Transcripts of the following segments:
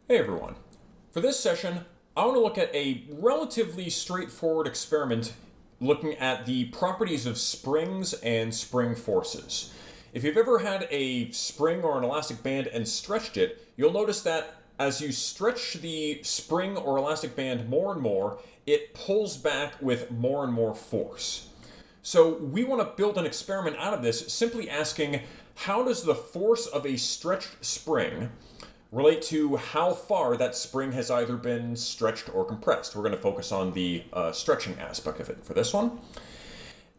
Hey everyone. For this session, I want to look at a relatively straightforward experiment looking at the properties of springs and spring forces. If you've ever had a spring or an elastic band and stretched it, you'll notice that as you stretch the spring or elastic band more and more, it pulls back with more and more force. So we want to build an experiment out of this, simply asking, how does the force of a stretched spring relate to how far that spring has either been stretched or compressed? We're going to focus on the stretching aspect of it for this one.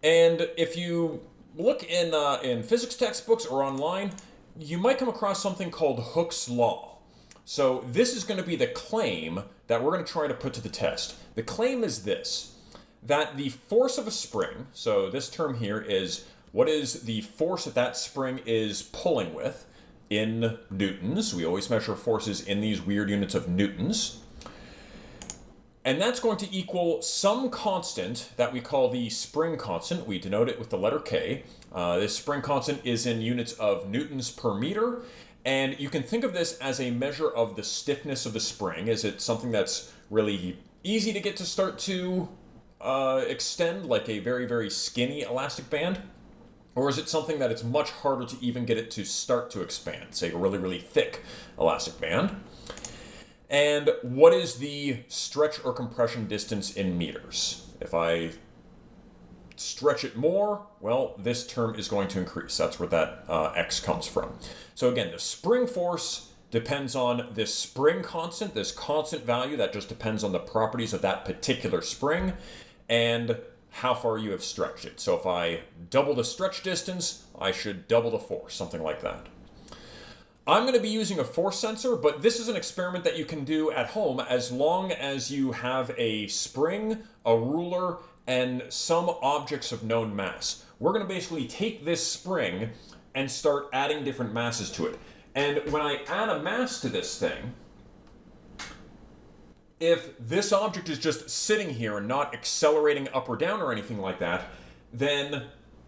And if you look in physics textbooks or online, you might come across something called Hooke's law. So this is going to be the claim that we're going to try to put to the test. The claim is this, that the force of a spring, so this term here is what is the force that that spring is pulling with in newtons. We always measure forces in these weird units of newtons. And that's going to equal some constant that we call the spring constant. We denote it with the letter K. This spring constant is in units of newtons per meter. And you can think of this as a measure of the stiffness of the spring. Is it something that's really easy to get to start to extend, like a very, very skinny elastic band? Or is it something that it's much harder to even get it to start to expand, say a really, really thick elastic band? And what is the stretch or compression distance in meters? If I stretch it more, well, this term is going to increase. That's where that x comes from. So again, the spring force depends on this spring constant, this constant value that just depends on the properties of that particular spring, and how far you have stretched it. So if I double the stretch distance, I should double the force, something like that. I'm going to be using a force sensor, but this is an experiment that you can do at home as long as you have a spring, a ruler, and some objects of known mass. We're going to basically take this spring and start adding different masses to it. And when I add a mass to this thing, if this object is just sitting here and not accelerating up or down or anything like that, then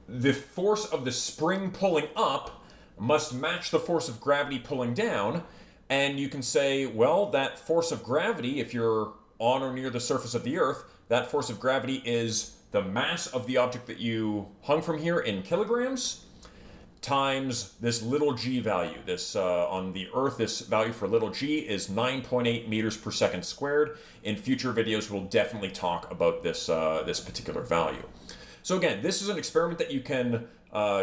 the force of the spring pulling up must match the force of gravity pulling down. And you can say, well, that force of gravity, if you're on or near the surface of the Earth, that force of gravity is the mass of the object that you hung from here in kilograms, times this little g value. This on the Earth, this value for little g is 9.8 meters per second squared. In future videos, we'll definitely talk about this this particular value. So again, this is an experiment that you can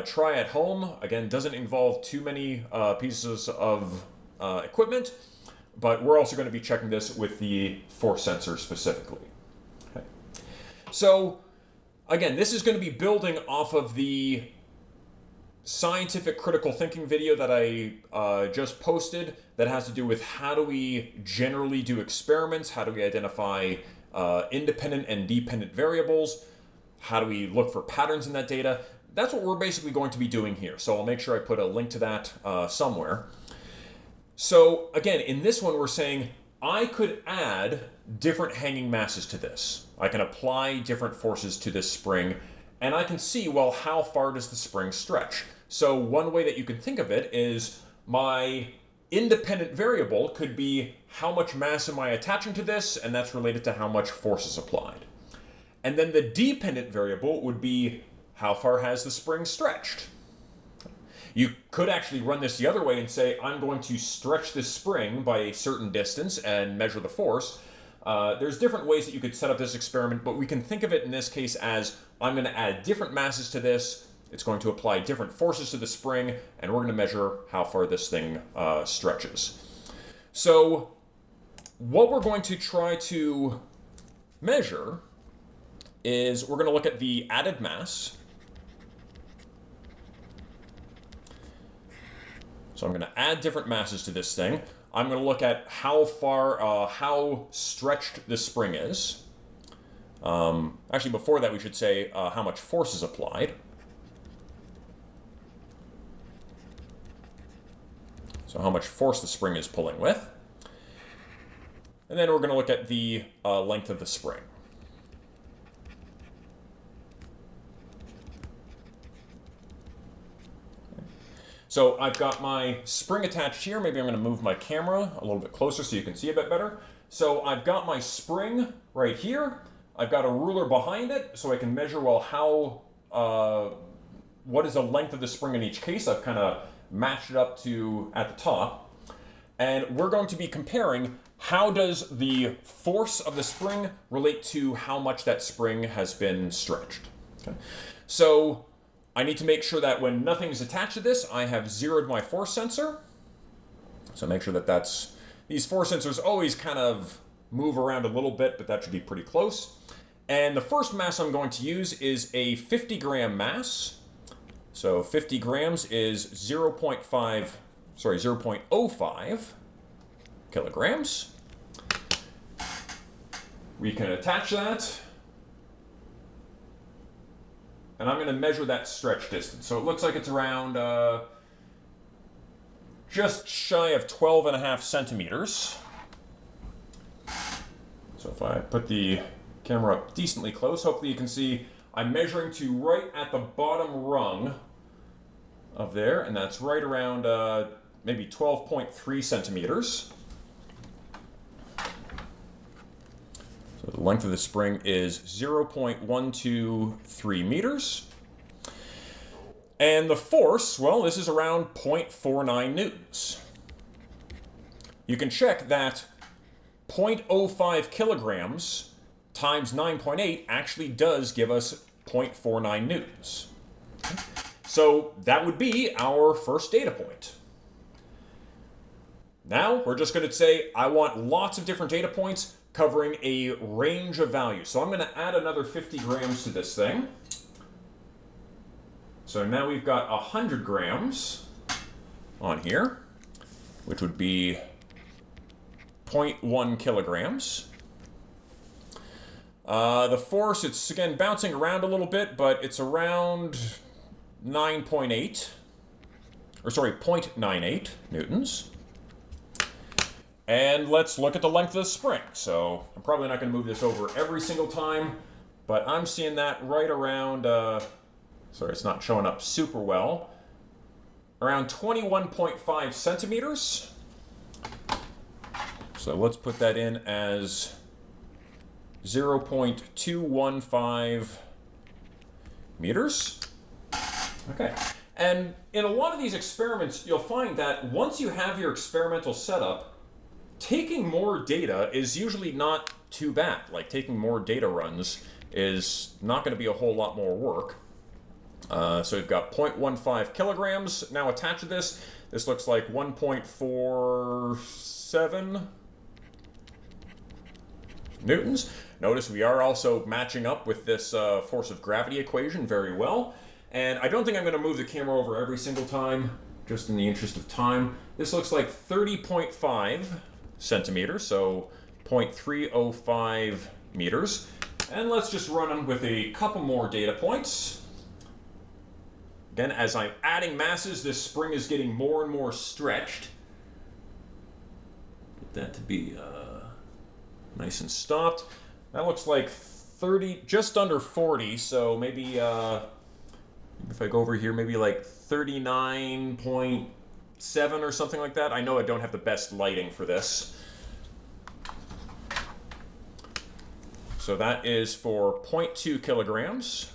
try at home. Again, doesn't involve too many pieces of equipment, but we're also going to be checking this with the force sensor specifically. Okay. So again, this is going to be building off of the scientific critical thinking video that I just posted that has to do with how do we generally do experiments, how do we identify independent and dependent variables, how do we look for patterns in that data. That's what we're basically going to be doing here. So I'll make sure I put a link to that somewhere. So again, in this one we're saying I could add different hanging masses to this. I can apply different forces to this spring, and I can see, well, how far does the spring stretch? So one way that you can think of it is my independent variable could be how much mass am I attaching to this, and that's related to how much force is applied. And then the dependent variable would be how far has the spring stretched? You could actually run this the other way and say, I'm going to stretch this spring by a certain distance and measure the force. There's different ways that you could set up this experiment, but we can think of it in this case as I'm going to add different masses to this. It's going to apply different forces to the spring, and we're going to measure how far this thing stretches. So what we're going to try to measure is we're going to look at the added mass. So I'm going to add different masses to this thing. I'm going to look at how far, how stretched the spring is. Actually, before that, we should say how much force is applied. So how much force the spring is pulling with. And then we're going to look at the length of the spring. So I've got my spring attached here. Maybe I'm going to move my camera a little bit closer so you can see a bit better. So I've got my spring right here. I've got a ruler behind it so I can measure, well, what is the length of the spring in each case. I've kind of matched it up to at the top. And we're going to be comparing how does the force of the spring relate to how much that spring has been stretched. Okay. So I need to make sure that when nothing is attached to this, I have zeroed my force sensor. So make sure that these force sensors always kind of move around a little bit, but that should be pretty close. And the first mass I'm going to use is a 50-gram mass. So 50 grams is 0.05 kilograms. We can attach that. And I'm going to measure that stretch distance. So it looks like it's around just shy of 12.5 centimeters. So if I put the camera up decently close, hopefully you can see I'm measuring to right at the bottom rung of there, and that's right around maybe 12.3 centimeters. So the length of the spring is 0.123 meters. And the force, well, this is around 0.49 newtons. You can check that 0.05 kilograms times 9.8 actually does give us 0.49 newtons. So that would be our first data point. Now we're just going to say I want lots of different data points covering a range of values. So I'm going to add another 50 grams to this thing. So now we've got 100 grams on here, which would be 0.1 kilograms. The force, it's again bouncing around a little bit, but it's around 0.98 newtons. And let's look at the length of the spring. So I'm probably not going to move this over every single time, but I'm seeing that right around, sorry, it's not showing up super well, around 21.5 centimeters. So let's put that in as 0.215 meters. Okay. And in a lot of these experiments, you'll find that once you have your experimental setup, taking more data is usually not too bad. Like taking more data runs is not going to be a whole lot more work. So we've got 0.15 kilograms now attached to this. This looks like 1.47 newtons. Notice we are also matching up with this force of gravity equation very well. And I don't think I'm going to move the camera over every single time, just in the interest of time. This looks like 30.5 centimeters, so 0.305 meters. And let's just run them with a couple more data points. Again, as I'm adding masses, this spring is getting more and more stretched. Get that to be nice and stopped. That looks like 30, just under 40, so maybe if I go over here, maybe like 39.7 or something like that. I know I don't have the best lighting for this. So that is for 0.2 kilograms.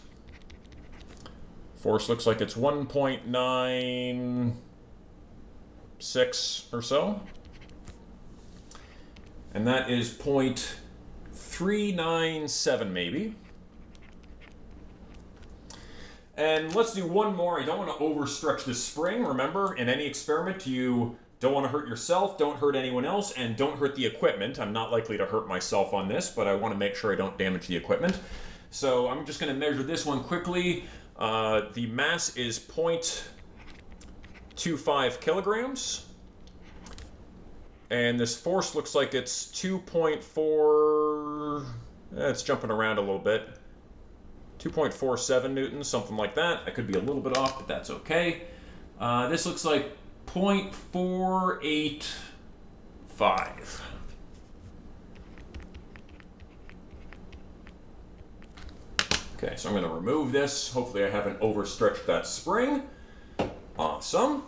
Force looks like it's 1.96 or so. And that is 0.397 maybe. And let's do one more. I don't want to overstretch this spring. Remember, in any experiment, you don't want to hurt yourself, don't hurt anyone else, and don't hurt the equipment. I'm not likely to hurt myself on this, but I want to make sure I don't damage the equipment. So I'm just going to measure this one quickly. The mass is 0.25 kilograms. And this force looks like it's 2.4... it's jumping around a little bit. 2.47 newtons, something like that. I could be a little bit off, but that's okay. This looks like 0.485. Okay, so I'm going to remove this. Hopefully I haven't overstretched that spring. Awesome.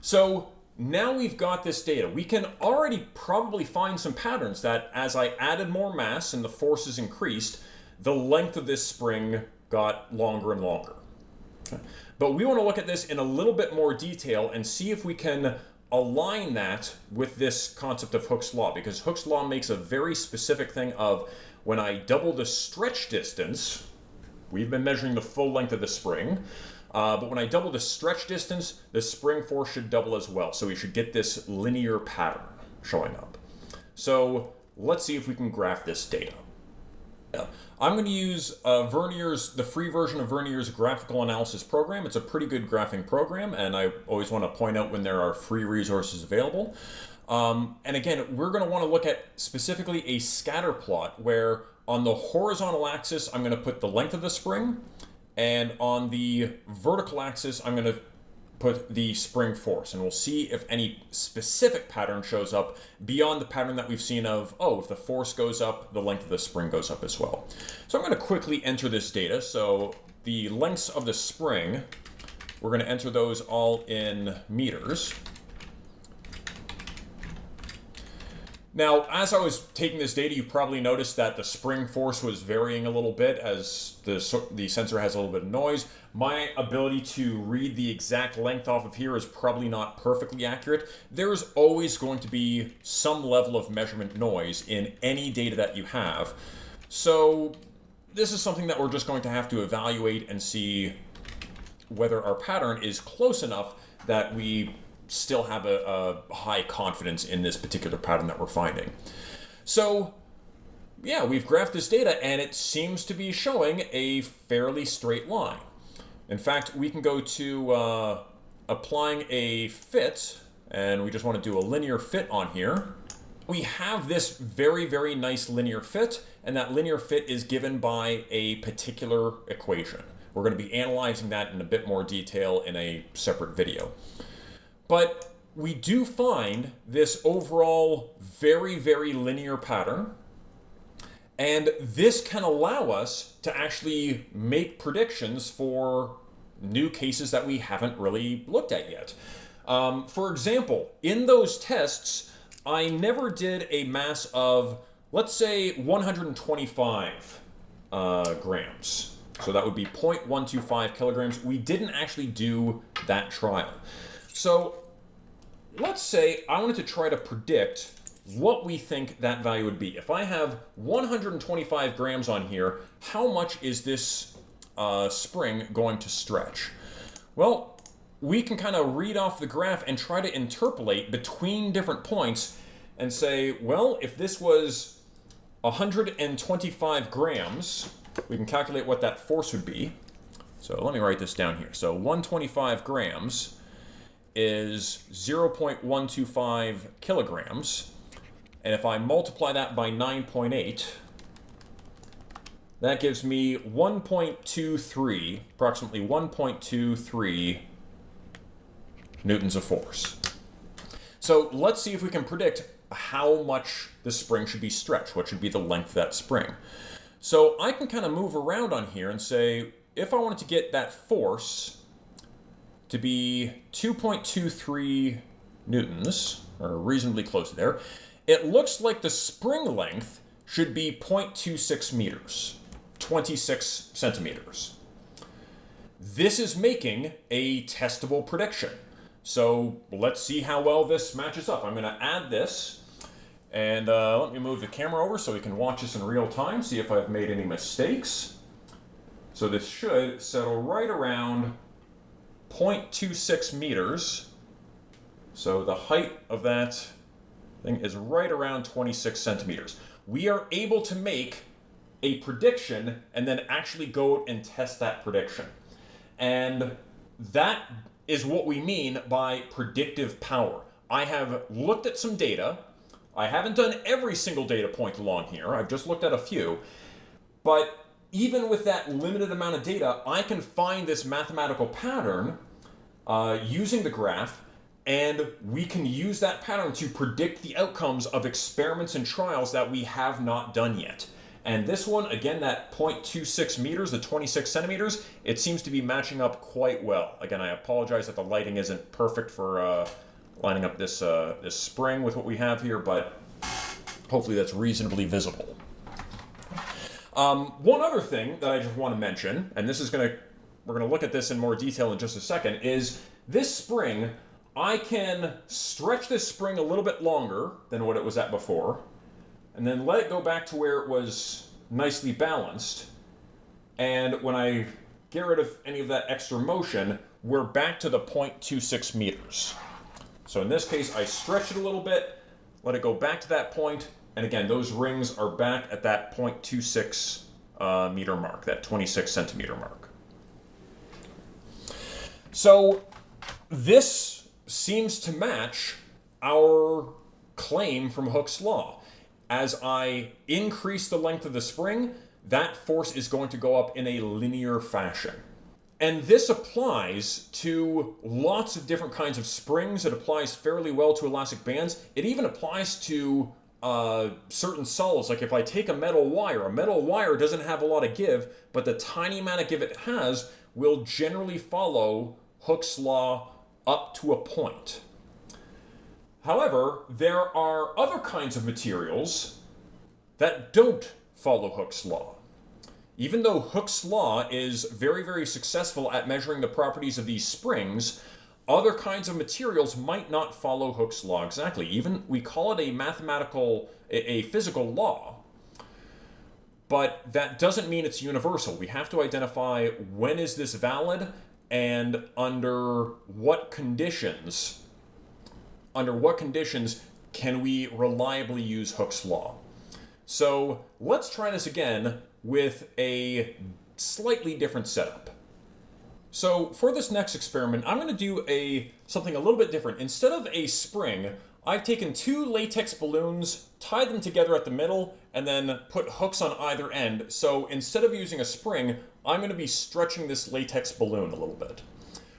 So now we've got this data. We can already probably find some patterns that as I added more mass and the forces increased, the length of this spring got longer and longer. Okay. But we want to look at this in a little bit more detail and see if we can align that with this concept of Hooke's law, because Hooke's law makes a very specific thing of when I double the stretch distance, we've been measuring the full length of the spring, but when I double the stretch distance, the spring force should double as well. So we should get this linear pattern showing up. So let's see if we can graph this data. I'm going to use the free version of Vernier's graphical analysis program. It's a pretty good graphing program, and I always want to point out when there are free resources available. And again, we're going to want to look at specifically a scatter plot where on the horizontal axis, I'm going to put the length of the spring, and on the vertical axis, I'm going to put the spring force, and we'll see if any specific pattern shows up beyond the pattern that we've seen of, oh, if the force goes up, the length of the spring goes up as well. So I'm going to quickly enter this data. So the lengths of the spring, we're going to enter those all in meters. Now, as I was taking this data, you probably noticed that the spring force was varying a little bit as the sensor has a little bit of noise. My ability to read the exact length off of here is probably not perfectly accurate. There's always going to be some level of measurement noise in any data that you have. So this is something that we're just going to have to evaluate and see whether our pattern is close enough that we still have a high confidence in this particular pattern that we're finding. So yeah, we've graphed this data and it seems to be showing a fairly straight line. In fact, we can go to applying a fit, and we just want to do a linear fit on here. We have this very, very nice linear fit, and that linear fit is given by a particular equation. We're going to be analyzing that in a bit more detail in a separate video. But we do find this overall very, very linear pattern, and this can allow us to actually make predictions for new cases that we haven't really looked at yet. For example, in those tests, I never did a mass of, let's say, 125 grams. So that would be 0.125 kilograms. We didn't actually do that trial. So let's say I wanted to try to predict what we think that value would be. If I have 125 grams on here, how much is this spring going to stretch? Well, we can kind of read off the graph and try to interpolate between different points and say, well, if this was 125 grams, we can calculate what that force would be. So let me write this down here. So 125 grams is 0.125 kilograms. And if I multiply that by 9.8, that gives me 1.23, approximately 1.23 newtons of force. So let's see if we can predict how much the spring should be stretched. What should be the length of that spring? So I can kind of move around on here and say, if I wanted to get that force to be 2.23 newtons, or reasonably close to there, it looks like the spring length should be 0.26 meters, 26 centimeters. This is making a testable prediction. So let's see how well this matches up. I'm going to add this, and let me move the camera over so we can watch this in real time, see if I've made any mistakes. So this should settle right around 0.26 meters. So the height of that thing is right around 26 centimeters. We are able to make a prediction and then actually go and test that prediction. And that is what we mean by predictive power. I have looked at some data. I haven't done every single data point along here. I've just looked at a few. But even with that limited amount of data, I can find this mathematical pattern using the graph, and we can use that pattern to predict the outcomes of experiments and trials that we have not done yet. And this one, again, that 0.26 meters, the 26 centimeters, it seems to be matching up quite well. Again, I apologize that the lighting isn't perfect for lining up this spring with what we have here, but hopefully that's reasonably visible. One other thing that I just want to mention, and this is we're gonna look at this in more detail in just a second, is this spring, I can stretch this spring a little bit longer than what it was at before, and then let it go back to where it was nicely balanced. And when I get rid of any of that extra motion, we're back to the 0.26 meters. So in this case, I stretch it a little bit, let it go back to that point, and again, those rings are back at that 0.26 meter mark, that 26 centimeter mark. So this seems to match our claim from Hooke's law. As I increase the length of the spring, that force is going to go up in a linear fashion. And this applies to lots of different kinds of springs. It applies fairly well to elastic bands. It even applies to certain solids. Like if I take a metal wire doesn't have a lot of give, but the tiny amount of give it has will generally follow Hooke's law up to a point. However, there are other kinds of materials that don't follow Hooke's law. Even though Hooke's law is very, very successful at measuring the properties of these springs, other kinds of materials might not follow Hooke's law exactly. Even we call it a physical law, but that doesn't mean it's universal. We have to identify when is this valid and under what conditions can we reliably use Hooke's law. So let's try this again with a slightly different setup. So for this next experiment, I'm going to do something a little bit different. Instead of a spring, I've taken two latex balloons, tied them together at the middle, and then put hooks on either end. So instead of using a spring, I'm going to be stretching this latex balloon a little bit.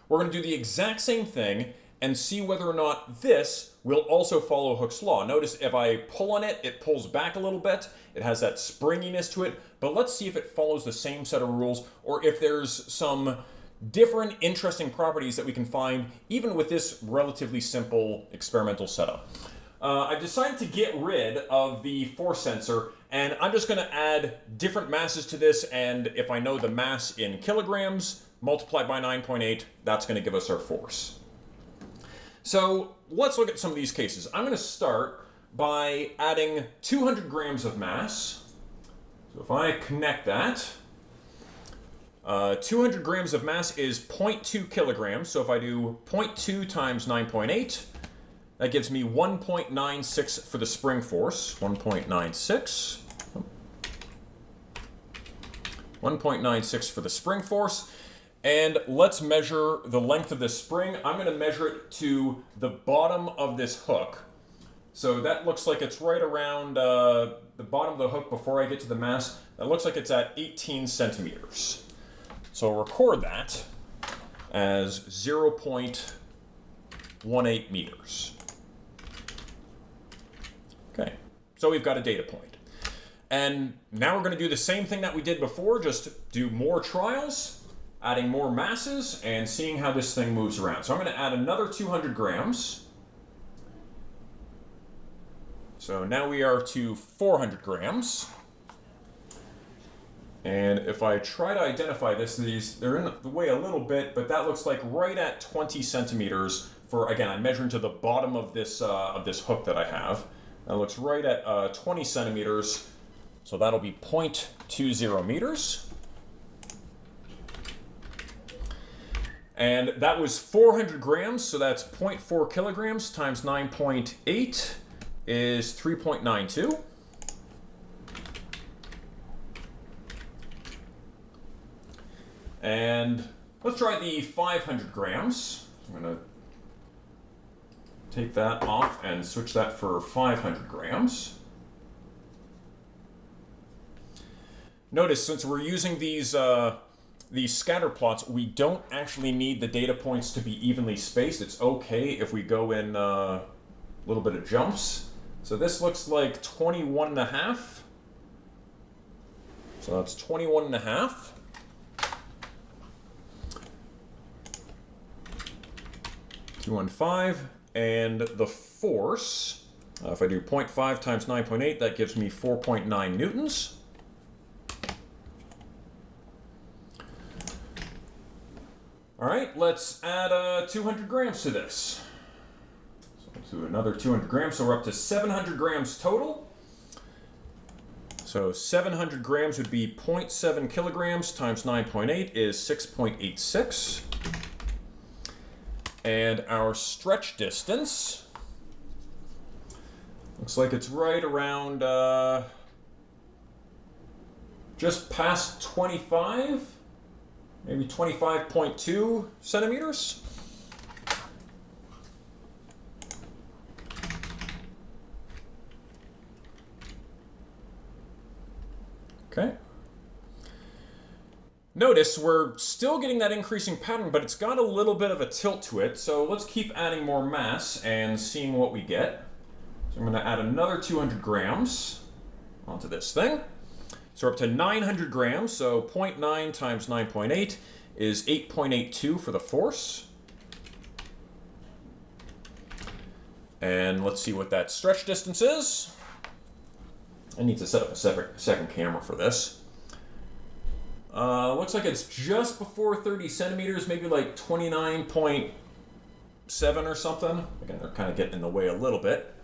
We're going to do the exact same thing and see whether or not this will also follow Hooke's law. Notice if I pull on it, it pulls back a little bit. It has that springiness to it, but let's see if it follows the same set of rules or if there's some different interesting properties that we can find even with this relatively simple experimental setup. I've decided to get rid of the force sensor, and I'm just going to add different masses to this, and if I know the mass in kilograms, multiplied by 9.8, that's going to give us our force. So let's look at some of these cases. I'm going to start by adding 200 grams of mass. So if I connect that, 200 grams of mass is 0.2 kilograms. So if I do 0.2 times 9.8, that gives me 1.96 for the spring force. 1.96. 1.96 for the spring force. And let's measure the length of this spring. I'm going to measure it to the bottom of this hook. So that looks like it's right around the bottom of the hook before I get to the mass. That looks like it's at 18 centimeters. So I'll record that as 0.18 meters. Okay, so we've got a data point. And now we're going to do the same thing that we did before, just do more trials, adding more masses, and seeing how this thing moves around. So I'm going to add another 200 grams. So now we are to 400 grams. And if I try to identify this, they're in the way a little bit, but that looks like right at 20 centimeters for, again, I'm measuring to the bottom of this hook that I have. That looks right at 20 centimeters, so that'll be 0.20 meters. And that was 400 grams, so that's 0.4 kilograms times 9.8 is 3.92. And let's try the 500 grams. I'm going to take that off and switch that for 500 grams. Notice, since we're using these scatter plots, we don't actually need the data points to be evenly spaced. It's okay if we go in a little bit of jumps. So this looks like 21.5. So that's 21.5. $215, and the force, if I do 0.5 times 9.8, that gives me 4.9 newtons. All right, let's add 200 grams to this. So let's do another 200 grams, so we're up to 700 grams total. So 700 grams would be 0.7 kilograms times 9.8 is 6.86. And our stretch distance looks like it's right around just past 25, maybe 25.2 centimeters. Okay. Notice we're still getting that increasing pattern, but it's got a little bit of a tilt to it. So let's keep adding more mass and seeing what we get. So I'm going to add another 200 grams onto this thing. So we're up to 900 grams. So 0.9 times 9.8 is 8.82 for the force. And let's see what that stretch distance is. I need to set up a second camera for this. Looks like it's just before 30 centimeters, maybe like 29.7 or something. Again, they're kind of getting in the way a little bit.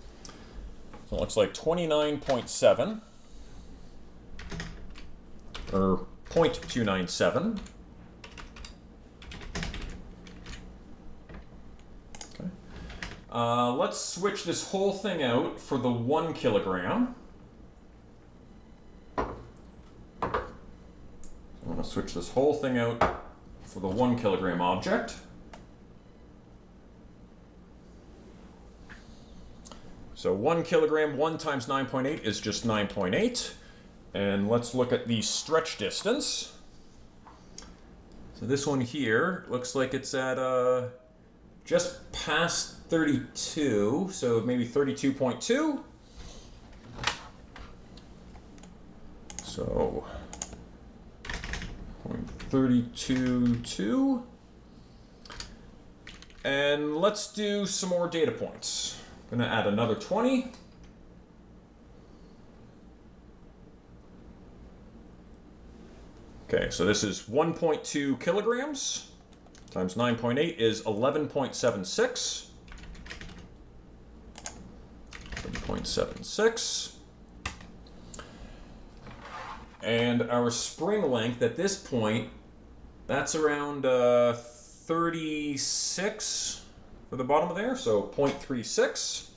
So it looks like 29.7 or 0.297. Okay. Let's switch this whole thing out for the 1 kilogram. I'm going to switch this whole thing out for the 1 kilogram object. So 1 kilogram, 1 times 9.8 is just 9.8. And let's look at the stretch distance. So this one here looks like it's at just past 32, so maybe 32.2. So 0.322. And let's do some more data points. I'm going to add another 20. Okay, so this is 1.2 kilograms times 9.8 is 11.76. 11.76. And our spring length at this point, that's around 36 for the bottom of there, so 0.36.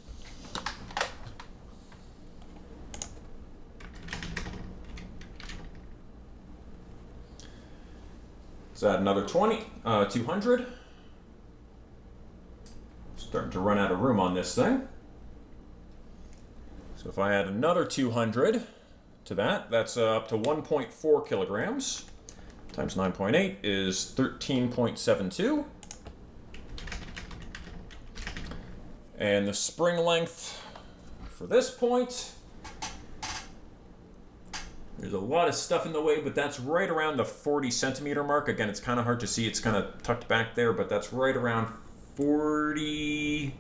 Let's add another 200. Starting to run out of room on this thing. So if I add another 200 to that, that's up to 1.4 kilograms. Times 9.8 is 13.72. And the spring length for this point, there's a lot of stuff in the way, but that's right around the 40 centimeter mark. Again, it's kind of hard to see. It's kind of tucked back there, but that's right around 40,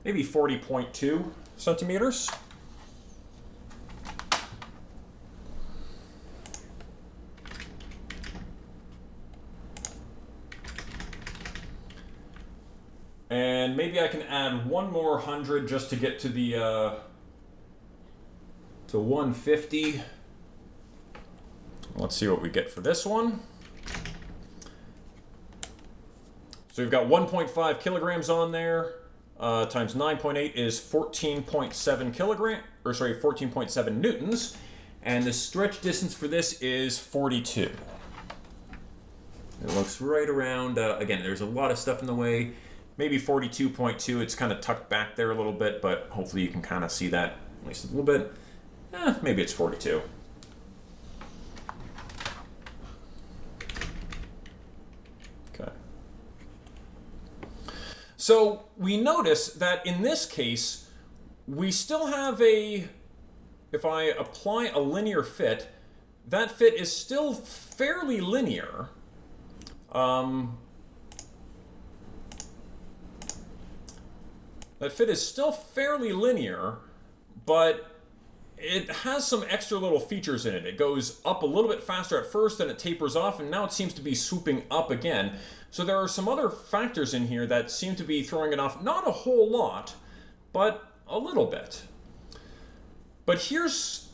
maybe 40.2 centimeters. And maybe I can add one more 100 just to get to the to 150. Let's see what we get for this one. So we've got 1.5 kilograms on there. Times 9.8 is 14.7 kilogram, or sorry, 14.7 newtons. And the stretch distance for this is 42. It looks right around, again, there's a lot of stuff in the way. Maybe 42.2, it's kind of tucked back there a little bit, but hopefully you can kind of see that at least a little bit. Maybe it's 42. Okay. So we notice that in this case, we still have if I apply a linear fit, that fit is still fairly linear. That fit is still fairly linear, but it has some extra little features in it. It goes up a little bit faster at first, then it tapers off, and now it seems to be swooping up again. So there are some other factors in here that seem to be throwing it off, not a whole lot, but a little bit. But here's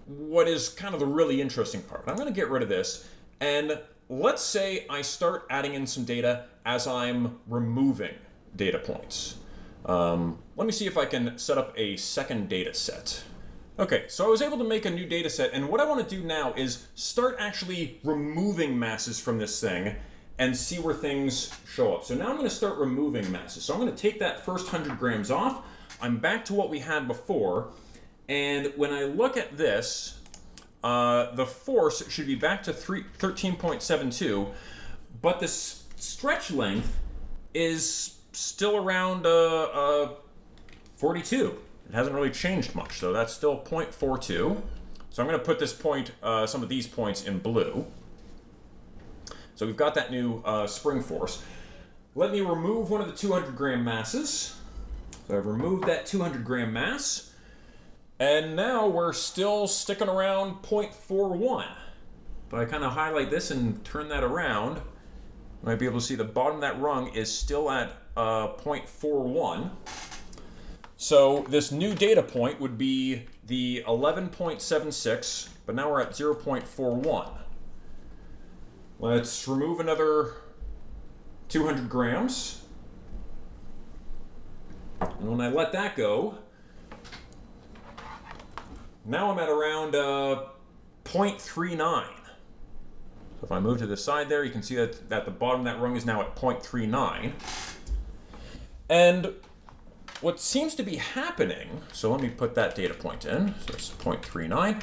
what is kind of the really interesting part. I'm going to get rid of this, and let's say I start adding in some data as I'm removing data points. Let me see if I can set up a second data set. Okay, so I was able to make a new data set, and what I want to do now is start actually removing masses from this thing and see where things show up. So now I'm going to start removing masses. So I'm going to take that first 100 grams off. I'm back to what we had before, and when I look at this, the force should be back to 13.72, but the stretch length is still around 42. It hasn't really changed much, so that's still 0.42. So I'm going to put this point, some of these points in blue. So we've got that new spring force. Let me remove one of the 200 gram masses. So I've removed that 200 gram mass. And now we're still sticking around 0.41. If I kind of highlight this and turn that around, you might be able to see the bottom of that rung is still at 0.41. So this new data point would be the 11.76, but now we're at 0.41. Let's remove another 200 grams. And when I let that go, now I'm at around 0.39. So if I move to the side there, you can see that the bottom of that rung is now at 0.39. And what seems to be happening, so let me put that data point in, so it's 0.39.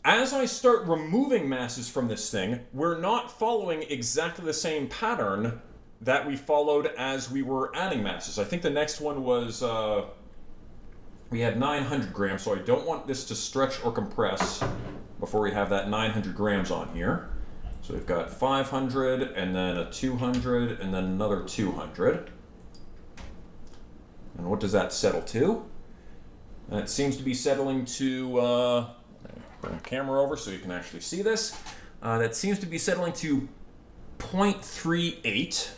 As I start removing masses from this thing, we're not following exactly the same pattern that we followed as we were adding masses. I think the next one was, we had 900 grams, so I don't want this to stretch or compress before we have that 900 grams on here. So we've got 500, and then a 200, and then another 200. And what does that settle to? That seems to be settling to, bring the camera over so you can actually see this. That seems to be settling to 0.38.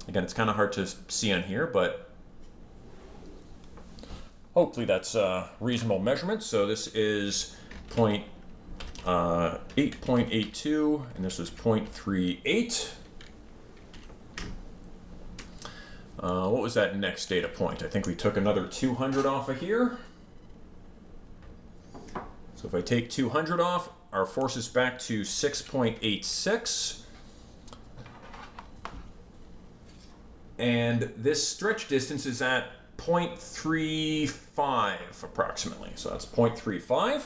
Again, it's kind of hard to see on here, but hopefully that's a reasonable measurement. So this is 8.82, and this is 0.38. What was that next data point? I think we took another 200 off of here. So if I take 200 off, our force is back to 6.86. And this stretch distance is at 0.35 approximately. So that's 0.35.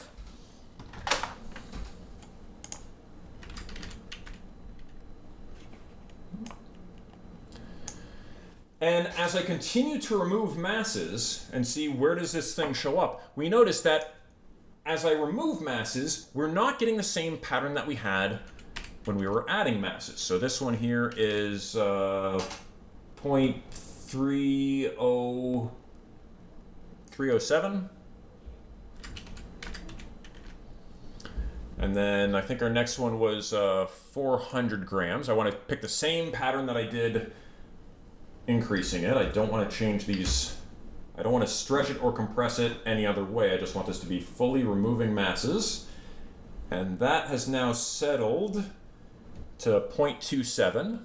And as I continue to remove masses and see where does this thing show up, we notice that as I remove masses, we're not getting the same pattern that we had when we were adding masses. So this one here is 0.307. And then I think our next one was 400 grams. I want to pick the same pattern that I did increasing it. I don't want to change these. I don't want to stretch it or compress it any other way. I just want this to be fully removing masses. And that has now settled to 0.27.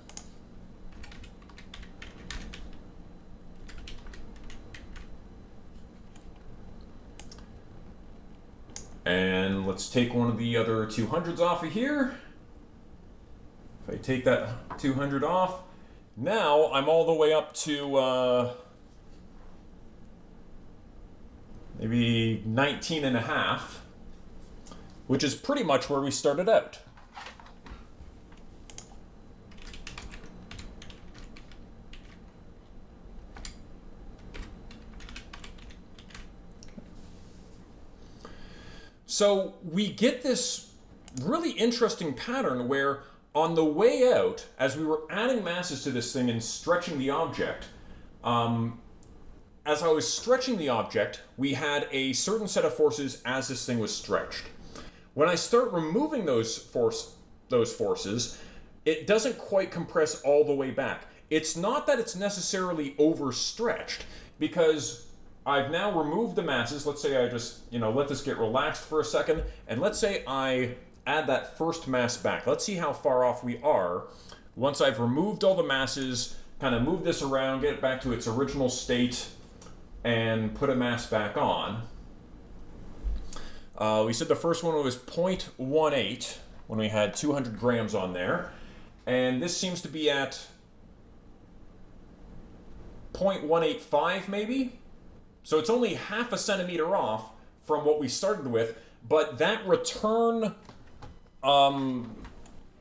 And let's take one of the other 200s off of here. If I take that 200 off, now I'm all the way up to maybe 19.5, which is pretty much where we started out. So we get this really interesting pattern where on the way out, as we were adding masses to this thing and stretching the object, as I was stretching the object, we had a certain set of forces as this thing was stretched. When I start removing those forces, it doesn't quite compress all the way back. It's not that it's necessarily overstretched, because I've now removed the masses. Let's say I just, let this get relaxed for a second, and let's say I add that first mass back. Let's see how far off we are once I've removed all the masses, kind of move this around, get it back to its original state, and put a mass back on. We said the first one was 0.18 when we had 200 grams on there, and this seems to be at 0.185 maybe? So it's only half a centimeter off from what we started with, but that return,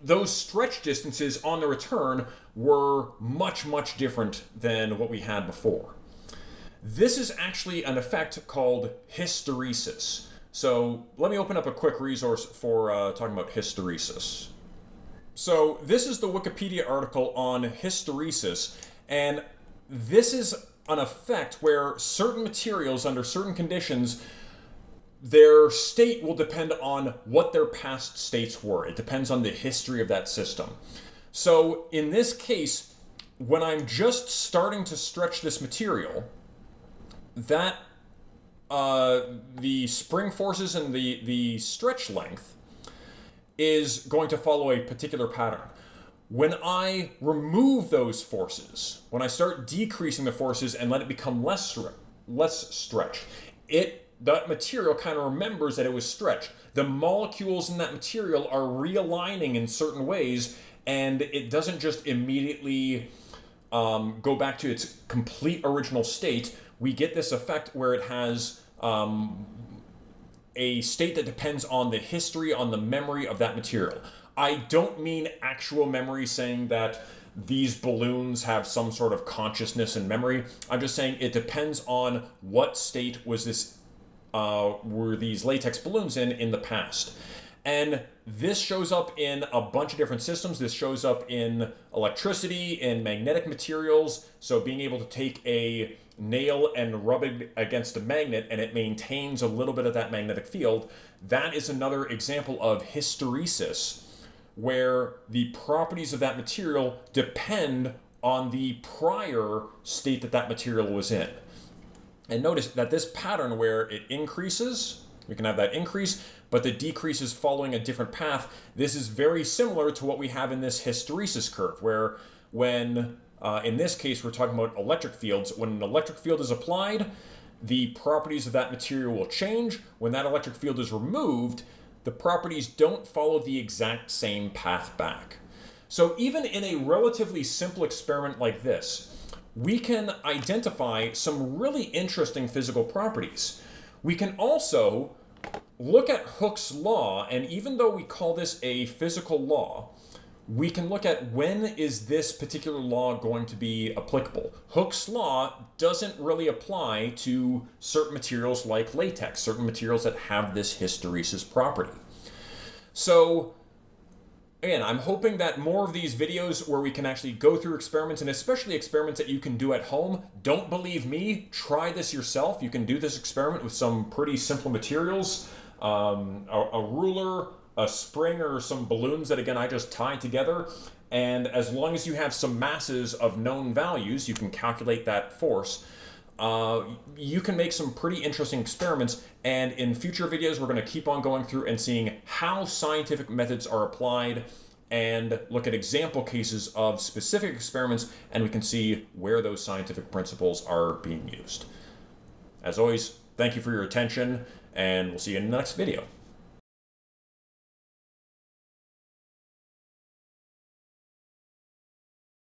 those stretch distances on the return were much, much different than what we had before. This is actually an effect called hysteresis. So let me open up a quick resource for talking about hysteresis. So this is the Wikipedia article on hysteresis, and this is an effect where certain materials under certain conditions, their state will depend on what their past states were. It depends on the history of that system. So in this case, when I'm just starting to stretch this material, that the spring forces and the stretch length is going to follow a particular pattern. When I remove those forces, when I start decreasing the forces and let it become less stretched, that material kind of remembers that it was stretched. The molecules in that material are realigning in certain ways, and it doesn't just immediately go back to its complete original state. We get this effect where it has a state that depends on the history, on the memory of that material. I don't mean actual memory, saying that these balloons have some sort of consciousness and memory. I'm just saying it depends on what state was this, were these latex balloons in the past. And this shows up in a bunch of different systems. This shows up in electricity, in magnetic materials. So being able to take a nail and rub it against a magnet and it maintains a little bit of that magnetic field. That is another example of hysteresis, where the properties of that material depend on the prior state that material was in. And notice that this pattern where it increases, we can have that increase, but the decrease is following a different path. This is very similar to what we have in this hysteresis curve, where when, in this case, we're talking about electric fields. When an electric field is applied, the properties of that material will change. When that electric field is removed, the properties don't follow the exact same path back. So even in a relatively simple experiment like this, we can identify some really interesting physical properties. We can also look at Hooke's law, and even though we call this a physical law, we can look at when is this particular law going to be applicable. Hooke's law doesn't really apply to certain materials like latex, certain materials that have this hysteresis property. So again, I'm hoping that more of these videos where we can actually go through experiments, and especially experiments that you can do at home. Don't believe me, try this yourself. You can do this experiment with some pretty simple materials, a ruler, a spring, or some balloons that, again, I just tied together. And as long as you have some masses of known values, you can calculate that force. You can make some pretty interesting experiments, and in future videos we're going to keep on going through and seeing how scientific methods are applied and look at example cases of specific experiments, and we can see where those scientific principles are being used. As always, thank you for your attention, and we'll see you in the next video.